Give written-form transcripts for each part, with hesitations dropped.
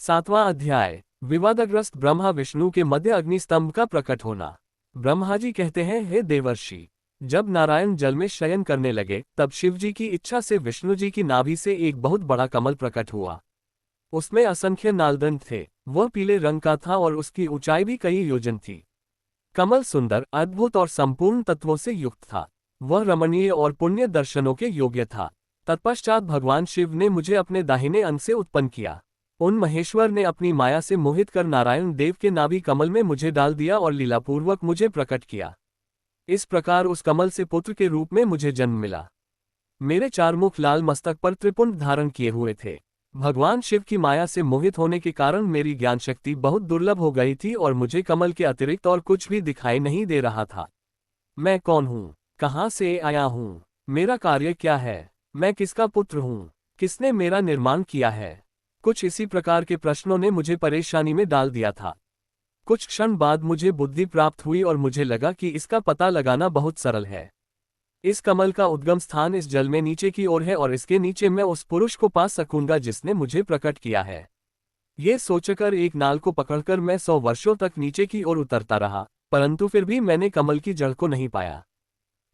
7वां अध्याय। विवादग्रस्त ब्रह्मा विष्णु के मध्य अग्निस्तंभ का प्रकट होना। ब्रह्मा जी कहते हैं, हे देवर्षि, जब नारायण जल में शयन करने लगे तब शिवजी की इच्छा से विष्णु जी की नाभि से एक बहुत बड़ा कमल प्रकट हुआ। उसमें असंख्य नालदंड थे। वह पीले रंग का था और उसकी ऊंचाई भी कई योजन थी। कमल सुंदर, अद्भुत और संपूर्ण तत्वों से युक्त था। वह रमणीय और पुण्य दर्शनों के योग्य था। तत्पश्चात भगवान शिव ने मुझे अपने दाहिने अंग से उत्पन्न किया। उन महेश्वर ने अपनी माया से मोहित कर नारायण देव के नाभि कमल में मुझे डाल दिया और लीलापूर्वक मुझे प्रकट किया। इस प्रकार उस कमल से पुत्र के रूप में मुझे जन्म मिला। मेरे चार मुख लाल मस्तक पर त्रिपुंड धारण किए हुए थे। भगवान शिव की माया से मोहित होने के कारण मेरी ज्ञान शक्ति बहुत दुर्लभ हो गई थी और मुझे कमल के अतिरिक्त और कुछ भी दिखाई नहीं दे रहा था। मैं कौन हूँ, कहाँ से आया हूँ, मेरा कार्य क्या है, मैं किसका पुत्र हूँ, किसने मेरा निर्माण किया है, कुछ इसी प्रकार के प्रश्नों ने मुझे परेशानी में डाल दिया था। कुछ क्षण बाद मुझे बुद्धि प्राप्त हुई और मुझे लगा कि इसका पता लगाना बहुत सरल है। इस कमल का उद्गम स्थान इस जल में नीचे की ओर है और इसके नीचे मैं उस पुरुष को पा सकूंगा जिसने मुझे प्रकट किया है। ये सोचकर एक नाल को पकड़कर मैं 100 वर्षों तक नीचे की ओर उतरता रहा, परंतु फिर भी मैंने कमल की जड़ को नहीं पाया।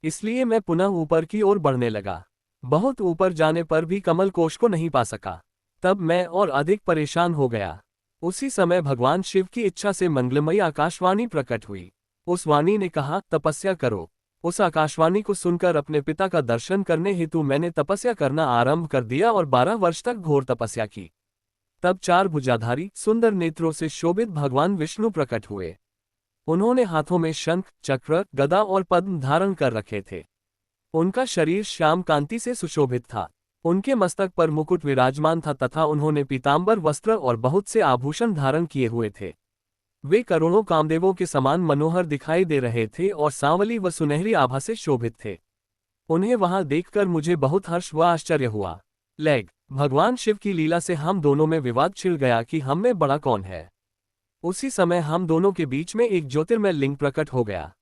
इसलिए मैं पुनः ऊपर की ओर बढ़ने लगा। बहुत ऊपर जाने पर भी कमल कोश को नहीं पा सका। तब मैं और अधिक परेशान हो गया। उसी समय भगवान शिव की इच्छा से मंगलमयी आकाशवाणी प्रकट हुई। उस वाणी ने कहा, तपस्या करो। उस आकाशवाणी को सुनकर अपने पिता का दर्शन करने हेतु मैंने तपस्या करना आरंभ कर दिया और 12 वर्ष तक घोर तपस्या की। तब 4 भुजाधारी सुंदर नेत्रों से शोभित भगवान विष्णु प्रकट हुए। उन्होंने हाथों में शंख, चक्र, गदा और पद्म धारण कर रखे थे। उनका शरीर श्याम कांति से सुशोभित था। उनके मस्तक पर मुकुट विराजमान था तथा उन्होंने पीतांबर वस्त्र और बहुत से आभूषण धारण किए हुए थे। वे करोड़ों कामदेवों के समान मनोहर दिखाई दे रहे थे और सांवली व सुनहरी आभा से शोभित थे। उन्हें वहां देखकर मुझे बहुत हर्ष व आश्चर्य हुआ। लेग भगवान शिव की लीला से हम दोनों में विवाद छिड़ गया कि हम में बड़ा कौन है। उसी समय हम दोनों के बीच में एक ज्योतिर्मय लिंग प्रकट हो गया।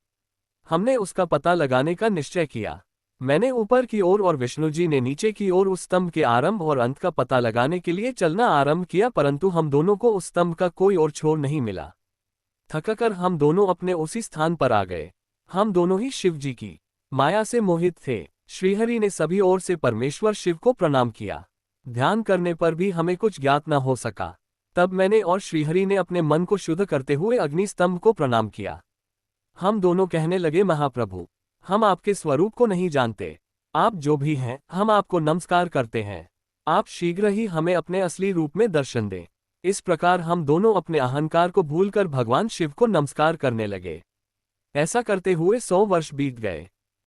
हमने उसका पता लगाने का निश्चय किया। मैंने ऊपर की ओर और विष्णु जी ने नीचे की ओर उस स्तंभ के आरंभ और अंत का पता लगाने के लिए चलना आरंभ किया, परंतु हम दोनों को उस स्तंभ का कोई और छोर नहीं मिला। थककर हम दोनों अपने उसी स्थान पर आ गए। हम दोनों ही शिव जी की माया से मोहित थे। श्रीहरि ने सभी ओर से परमेश्वर शिव को प्रणाम किया। ध्यान करने पर भी हमें कुछ ज्ञात न हो सका। तब मैंने और श्रीहरि ने अपने मन को शुद्ध करते हुए अग्नि स्तंभ को प्रणाम किया। हम दोनों कहने लगे, महाप्रभु, हम आपके स्वरूप को नहीं जानते। आप जो भी हैं, हम आपको नमस्कार करते हैं। आप शीघ्र ही हमें अपने असली रूप में दर्शन दें। इस प्रकार हम दोनों अपने अहंकार को भूलकर भगवान शिव को नमस्कार करने लगे। ऐसा करते हुए 100 वर्ष बीत गए।